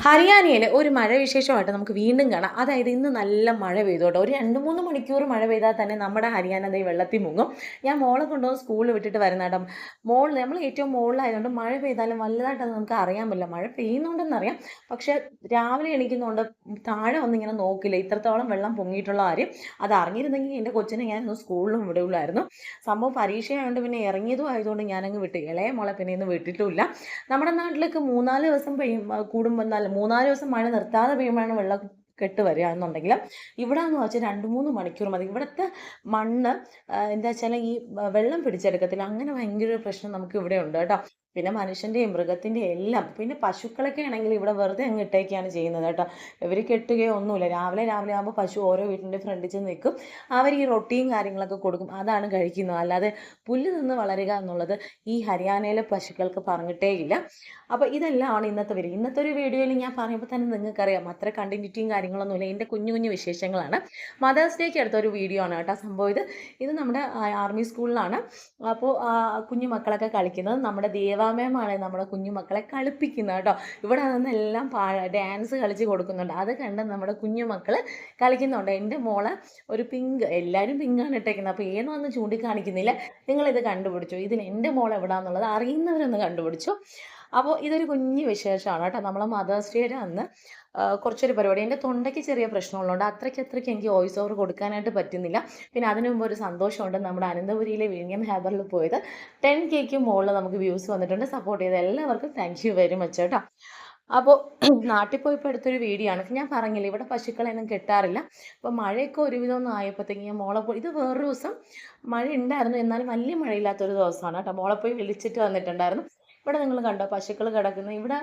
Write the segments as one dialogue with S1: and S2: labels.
S1: ഹരിയാനയിൽ ഒരു മഴ വിശേഷമായിട്ട് നമുക്ക് വീണ്ടും കാണാം. അതായത് ഇന്ന് നല്ല മഴ പെയ്തു കേട്ടോ. ഒരു 2-3 മണിക്കൂർ മഴ പെയ്താൽ തന്നെ നമ്മുടെ ഹരിയാന ദേ വെള്ളത്തിൽ മുങ്ങും. ഞാൻ മോളെ കൊണ്ടുപോകും സ്കൂളിൽ വിട്ടിട്ട് വരുന്ന കേട്ടോ. നമ്മൾ ഏറ്റവും മുകളിലായതുകൊണ്ട് മഴ പെയ്താലും വലുതായിട്ടത് നമുക്ക് അറിയാൻ പറ്റില്ല. മഴ പെയ്യുന്നുണ്ടെന്നറിയാം, പക്ഷേ രാവിലെ എണീക്കുന്നതുകൊണ്ട് താഴെ ഒന്നിങ്ങനെ നോക്കില്ല ഇത്രത്തോളം വെള്ളം പൊങ്ങിയിട്ടുള്ള കാര്യം. അത് അറിഞ്ഞിരുന്നെങ്കിൽ എൻ്റെ കൊച്ചിനെ ഞാനൊന്ന് സ്കൂളിലും വിടുകയുള്ളായിരുന്നു. സംഭവം പരീക്ഷയായതുകൊണ്ട് പിന്നെ ഇറങ്ങിയതും ആയതുകൊണ്ട് ഞാനങ്ങ് വിട്ടു. ഇളയ മോളെ പിന്നെ ഇന്ന് വിട്ടിട്ടുമില്ല. നമ്മുടെ നാട്ടിലേക്ക് 3-4 ദിവസം കൂടുമ്പോൾ 3-4 ദിവസം മഴ നിർത്താതെ പെയ്യുമ്പോഴാണ് വെള്ളം കെട്ട് വരിക എന്നുണ്ടെങ്കിൽ ഇവിടെ എന്ന് വെച്ചാൽ 2-3 മണിക്കൂർ മതി. ഇവിടുത്തെ മണ്ണ് എന്താ വെച്ചാൽ ഈ വെള്ളം പിടിച്ചെടുക്കത്തില്ല. അങ്ങനെ ഭയങ്കര ഒരു പ്രശ്നം നമുക്ക് ഇവിടെ ഉണ്ട് കേട്ടോ. പിന്നെ മനുഷ്യൻ്റെയും മൃഗത്തിൻ്റെയും എല്ലാം. പിന്നെ പശുക്കളൊക്കെ ആണെങ്കിൽ ഇവിടെ വെറുതെ അങ്ങ് ഇട്ടേക്കാണ് ചെയ്യുന്നത് കേട്ടോ. ഇവർ കെട്ടുകയോ ഒന്നുമില്ല. രാവിലെ ആകുമ്പോൾ പശു ഓരോ വീട്ടിൻ്റെ ഫ്രണ്ടിൽ ചെന്ന് നിൽക്കും. അവർ ഈ റൊട്ടിയും കാര്യങ്ങളൊക്കെ കൊടുക്കും, അതാണ് കഴിക്കുന്നത്. അല്ലാതെ പുല്ല് നിന്ന് വളരുക എന്നുള്ളത് ഈ ഹരിയാനയിലെ പശുക്കൾക്ക് പറഞ്ഞിട്ടേ ഇല്ല. അപ്പോൾ ഇതെല്ലാമാണ് ഇന്നത്തെ ഒരു വീഡിയോയിൽ ഞാൻ പറയുമ്പോൾ തന്നെ നിങ്ങൾക്കറിയാം അത്ര കണ്ടിന്യൂറ്റിയും കാര്യങ്ങളൊന്നുമില്ല. എൻ്റെ കുഞ്ഞു കുഞ്ഞു വിശേഷങ്ങളാണ്. മദേഴ്സ് ഡേക്ക് എടുത്ത ഒരു വീഡിയോ ആണ് കേട്ടോ സംഭവം. ഇത് നമ്മുടെ ആർമി സ്കൂളിലാണ്. അപ്പോൾ കുഞ്ഞു മക്കളൊക്കെ കളിക്കുന്നത്. നമ്മുടെ ദേവാമയമാണ് നമ്മുടെ കുഞ്ഞു മക്കളെ കളിപ്പിക്കുന്നത് കേട്ടോ. ഇവിടെ നിന്നെല്ലാം ഡാൻസ് കളിച്ച് കൊടുക്കുന്നുണ്ട്. അത് കണ്ട് നമ്മുടെ കുഞ്ഞു മക്കൾ കളിക്കുന്നുണ്ട്. എൻ്റെ മോള് ഒരു പിങ്ക്, എല്ലാവരും പിങ്കാണ് ഇട്ടേക്കുന്നത്. അപ്പോൾ ഏതൊന്നും ചൂണ്ടിക്കാണിക്കുന്നില്ല. നിങ്ങളിത് കണ്ടുപിടിച്ചു. ഇതിൽ എൻ്റെ മോൾ എവിടെയാണെന്നുള്ളത് അറിയുന്നവരൊന്ന് കണ്ടുപിടിച്ചു. അപ്പോൾ ഇതൊരു കുഞ്ഞു വിശേഷമാണ് കേട്ടോ. നമ്മൾ മദേഴ്സ് ഡേയുടെ അന്ന് കുറച്ചൊരു പരിപാടി. എൻ്റെ തൊണ്ടയ്ക്ക് ചെറിയ പ്രശ്നമുള്ളതുകൊണ്ട് അത്രയ്ക്ക് എനിക്ക് വോയിസ് ഓവർ കൊടുക്കാനായിട്ട് പറ്റുന്നില്ല. പിന്നെ അതിനു മുമ്പ് ഒരു സന്തോഷമുണ്ട്. നമ്മുടെ അനന്തപുരിയിലെ വിഴിഞ്ഞം ഹാബറിൽ പോയത് 10K മുകളിൽ നമുക്ക് വ്യൂസ് വന്നിട്ടുണ്ട്. സപ്പോർട്ട് ചെയ്ത എല്ലാവർക്കും താങ്ക് യു വെരി മച്ച് കേട്ടോ. അപ്പോൾ നാട്ടിൽ പോയപ്പോൾ എടുത്തൊരു വീഡിയോ ആണ്. ഞാൻ പറഞ്ഞില്ല ഇവിടെ പശുക്കളെയൊന്നും കെട്ടാറില്ല. അപ്പോൾ മഴയൊക്കെ ഒരുവിധം ഒന്നും ആയപ്പോഴത്തേക്ക് ഞാൻ മോളെ പോയി, ഇത് വേറൊരു ദിവസം മഴ ഉണ്ടായിരുന്നു, എന്നാലും വലിയ മഴയില്ലാത്തൊരു ദിവസമാണ് കേട്ടോ. മോളെ പോയി വിളിച്ചിട്ട് വന്നിട്ടുണ്ടായിരുന്നു. ഇവിടെ നിങ്ങൾ കണ്ടോ പശുക്കൾ കിടക്കുന്നത്. ഇവിടെ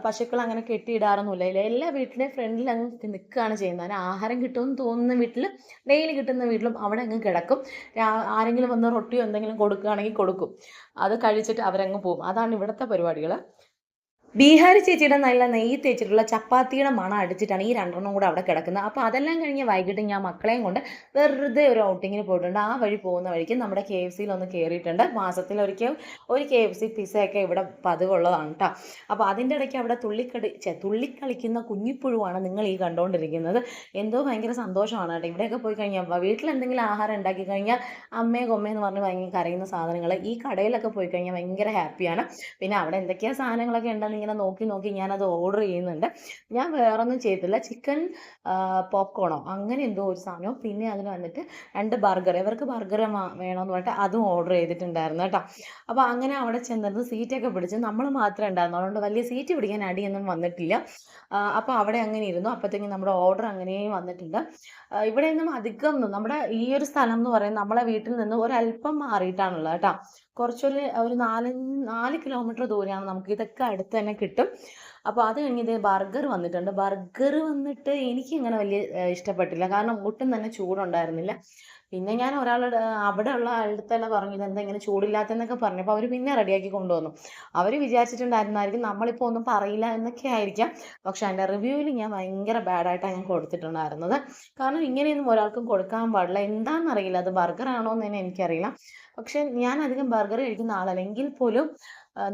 S1: പശുക്കൾ അങ്ങനെ കെട്ടിയിടാറൊന്നുമില്ല. എല്ലാ വീട്ടിലെയും ഫ്രണ്ടിൽ അങ്ങ് നിൽക്കുകയാണ് ചെയ്യുന്നത്. അതിന് ആഹാരം കിട്ടുമെന്ന് തോന്നുന്ന വീട്ടിൽ, ഡെയിലി കിട്ടുന്ന വീട്ടിലും അവിടെ അങ്ങ് കിടക്കും. ആരെങ്കിലും വന്ന് റൊട്ടിയോ എന്തെങ്കിലും കൊടുക്കുകയാണെങ്കിൽ കൊടുക്കും. അത് കഴിച്ചിട്ട് അവരങ്ങ് പോകും. അതാണ് ഇവിടുത്തെ പരിപാടികൾ. ബീഹാരി ചേച്ചിയുടെ നല്ല നെയ്യ് തേച്ചിട്ടുള്ള ചപ്പാത്തിയുടെ മണം അടിച്ചിട്ടാണ് ഈ 2 കൂടെ അവിടെ കിടക്കുന്നത്. അപ്പോൾ അതെല്ലാം കഴിഞ്ഞ് വൈകിട്ട് ഞാൻ മക്കളെയും കൊണ്ട് വെറുതെ ഒരു ഔട്ടിങ്ങിന് പോയിട്ടുണ്ട്. ആ വഴി പോകുന്ന വഴിക്ക് നമ്മുടെ KFCയിൽ ഒന്ന് കയറിയിട്ടുണ്ട്. മാസത്തിലൊരിക്കൽ ഒരു KFC പിസ്സയൊക്കെ ഇവിടെ പതിവുള്ളതാണ് കേട്ടോ. അപ്പോൾ അതിൻ്റെ ഇടയ്ക്ക് അവിടെ തുള്ളിക്കളിക്കുന്ന കുഞ്ഞിപ്പുഴുവാണ് നിങ്ങൾ ഈ കണ്ടുകൊണ്ടിരിക്കുന്നത്. എന്തോ ഭയങ്കര സന്തോഷമാണ് കേട്ടോ. ഇവിടെയൊക്കെ പോയി കഴിഞ്ഞാൽ വീട്ടിൽ എന്തെങ്കിലും ആഹാരം ഉണ്ടാക്കി കഴിഞ്ഞാൽ അമ്മയെ കൊമ്മയെന്ന് പറഞ്ഞ് ഭയങ്കര കരയുന്ന സാധനങ്ങൾ ഈ കടയിലൊക്കെ പോയി കഴിഞ്ഞാൽ ഭയങ്കര ഹാപ്പിയാണ്. പിന്നെ അവിടെ എന്തൊക്കെയാണ് സാധനങ്ങളൊക്കെ ഉണ്ടെന്ന് ഇങ്ങനെ നോക്കി ഞാനത് ഓർഡർ ചെയ്യുന്നുണ്ട്. ഞാൻ വേറൊന്നും ചെയ്തില്ല. ചിക്കൻ പോപ്കോണോ അങ്ങനെ എന്തോ ഒരു സാധനവും, പിന്നെ അതിന് വന്നിട്ട് 2 ബർഗർ, ഇവർക്ക് ബർഗർ വേണമെന്ന് പറഞ്ഞിട്ട് അതും ഓർഡർ ചെയ്തിട്ടുണ്ടായിരുന്നു കേട്ടോ. അപ്പോൾ അങ്ങനെ അവിടെ ചെന്നിരുന്ന് സീറ്റൊക്കെ പിടിച്ച് നമ്മൾ മാത്രമേ ഉണ്ടായിരുന്നു. അതുകൊണ്ട് വലിയ സീറ്റ് പിടിക്കാൻ അടിയൊന്നും വന്നിട്ടില്ല. അപ്പോൾ അവിടെ അങ്ങനെ ഇരുന്നു. അപ്പോഴത്തേക്കും നമ്മുടെ ഓർഡർ അങ്ങനെയും വന്നിട്ടുണ്ട്. ഇവിടെ നിന്നും അധികം നമ്മുടെ ഈ ഒരു സ്ഥലം എന്ന് പറയുന്നത് നമ്മളെ വീട്ടിൽ നിന്ന് ഒരല്പം മാറിയിട്ടാണുള്ളത് കേട്ടോ. ഒരു 4 കിലോമീറ്റർ ദൂരെയാണ്. നമുക്ക് ഇതൊക്കെ അടുത്ത് തന്നെ കിട്ടും. അപ്പോൾ അത് കഴിഞ്ഞ് ഇതേ ബർഗർ വന്നിട്ടുണ്ട്. ബർഗർ വന്നിട്ട് എനിക്ക് അങ്ങനെ വലിയ ഇഷ്ടപ്പെട്ടില്ല. കാരണം ഒട്ടും തന്നെ ചൂടുണ്ടായിരുന്നില്ല. പിന്നെ ഞാൻ അവിടെ ഉള്ള ആളുടെ തന്നെ പറഞ്ഞു ഇതെന്താ ഇങ്ങനെ ചൂടില്ലാത്തതെന്നൊക്കെ പറഞ്ഞപ്പോൾ അവർ പിന്നെ റെഡിയാക്കി കൊണ്ടുവന്നു. അവർ വിചാരിച്ചിട്ടുണ്ടായിരുന്നായിരിക്കും നമ്മളിപ്പോൾ ഒന്നും പറയില്ല എന്നൊക്കെ ആയിരിക്കാം. പക്ഷെ അതിൻ്റെ റിവ്യൂവിൽ ഞാൻ ഭയങ്കര ബാഡായിട്ടാണ് ഞാൻ കൊടുത്തിട്ടുണ്ടായിരുന്നത്. കാരണം ഇങ്ങനെയൊന്നും ഒരാൾക്കും കൊടുക്കാൻ പാടില്ല. എന്താണെന്നറിയില്ല, അത് ബർഗർ ആണോ എന്ന് തന്നെ എനിക്കറിയില്ല. പക്ഷെ ഞാൻ അധികം ബർഗർ കഴിക്കുന്ന ആളല്ല. എങ്കിൽ പോലും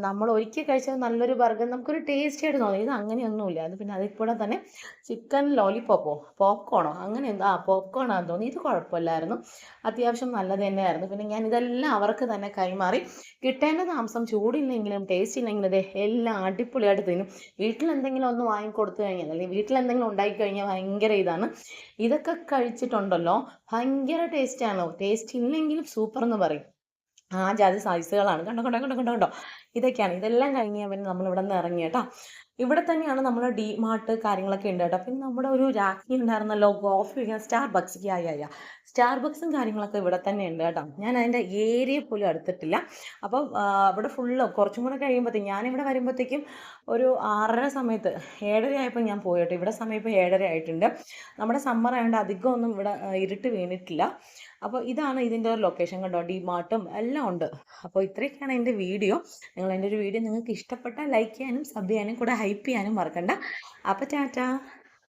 S1: നമ്മൾ ഒരിക്കൽ കഴിച്ചാൽ നല്ലൊരു ബർഗർ നമുക്കൊരു ടേസ്റ്റി ആയിട്ട് തോന്നി. ഇത് അങ്ങനെയൊന്നുമില്ല. അത് പിന്നെ അതിൽ തന്നെ ചിക്കൻ ലോലിപോപ്പോ പോപ്കോണോ അങ്ങനെ എന്താ പോപ്കോൺ ആണെന്ന് തോന്നി. ഇത് കുഴപ്പമില്ലായിരുന്നു, അത്യാവശ്യം നല്ലത് തന്നെയായിരുന്നു. പിന്നെ ഞാൻ ഇതെല്ലാം അവർക്ക് തന്നെ കൈമാറി. കിട്ടേണ്ട താമസം ചൂടില്ലെങ്കിലും ടേസ്റ്റ് ഇല്ലെങ്കിലും അതെ എല്ലാം അടിപൊളിയായിട്ട് തിന്നും. വീട്ടിൽ എന്തെങ്കിലും ഒന്ന് വാങ്ങിക്കൊടുത്തു കഴിഞ്ഞാൽ അല്ലെങ്കിൽ വീട്ടിൽ എന്തെങ്കിലും ഉണ്ടാക്കി കഴിഞ്ഞാൽ ഭയങ്കര ഇതാണ്. ഇതൊക്കെ കഴിച്ചിട്ടുണ്ടല്ലോ ഭയങ്കര ടേസ്റ്റാണ്. ടേസ്റ്റ് ഇല്ലെങ്കിലും സൂപ്പർ എന്ന് പറയും. ആ ജാതി സൈസുകളാണ്. കണ്ടോ ഇതൊക്കെയാണ്. ഇതെല്ലാം കഴിഞ്ഞ് പിന്നെ നമ്മളിവിടെ നിന്ന് ഇറങ്ങി കേട്ടോ. ഇവിടെ തന്നെയാണ് നമ്മൾ DMart കാര്യങ്ങളൊക്കെ ഉണ്ട് കേട്ടോ. പിന്നെ നമ്മുടെ ഒരു രാജ്ഞി ഉണ്ടായിരുന്നല്ലോ കോഫി വയ്ക്കാൻ സ്റ്റാർബക്സും കാര്യങ്ങളൊക്കെ ഇവിടെ തന്നെ ഉണ്ട് കേട്ടോ. ഞാൻ അതിൻ്റെ ഏരിയ പോലും എടുത്തിട്ടില്ല. അപ്പം അവിടെ ഫുള്ള് കുറച്ചും കൂടെ കഴിയുമ്പോഴത്തേക്കും ഞാനിവിടെ വരുമ്പോഴത്തേക്കും ഒരു 6:30 സമയത്ത് 7:30 ആയപ്പോൾ ഞാൻ പോയി കേട്ടോ. ഇവിടെ സമയം ഇപ്പോൾ 7:30 ആയിട്ടുണ്ട്. നമ്മുടെ സമ്മർ ആയതുകൊണ്ട് അധികമൊന്നും ഇവിടെ ഇരുട്ട് വീണിട്ടില്ല. അപ്പോൾ ഇതാണ് ഇതിൻ്റെ ഒരു ലൊക്കേഷൻ കണ്ടോ. DMartഉം എല്ലാം ഉണ്ട്. അപ്പോൾ ഇത്രയൊക്കെയാണ് എൻ്റെ വീഡിയോ. എൻ്റെ ഒരു വീഡിയോ നിങ്ങൾക്ക് ഇഷ്ടപ്പെട്ടാൽ ലൈക്ക് ചെയ്യാനും സബ് ചെയ്യാനും കൂടെ ഹൈപ്പ് ചെയ്യാനും മറക്കണ്ട. അപ്പോൾ ടാറ്റാ.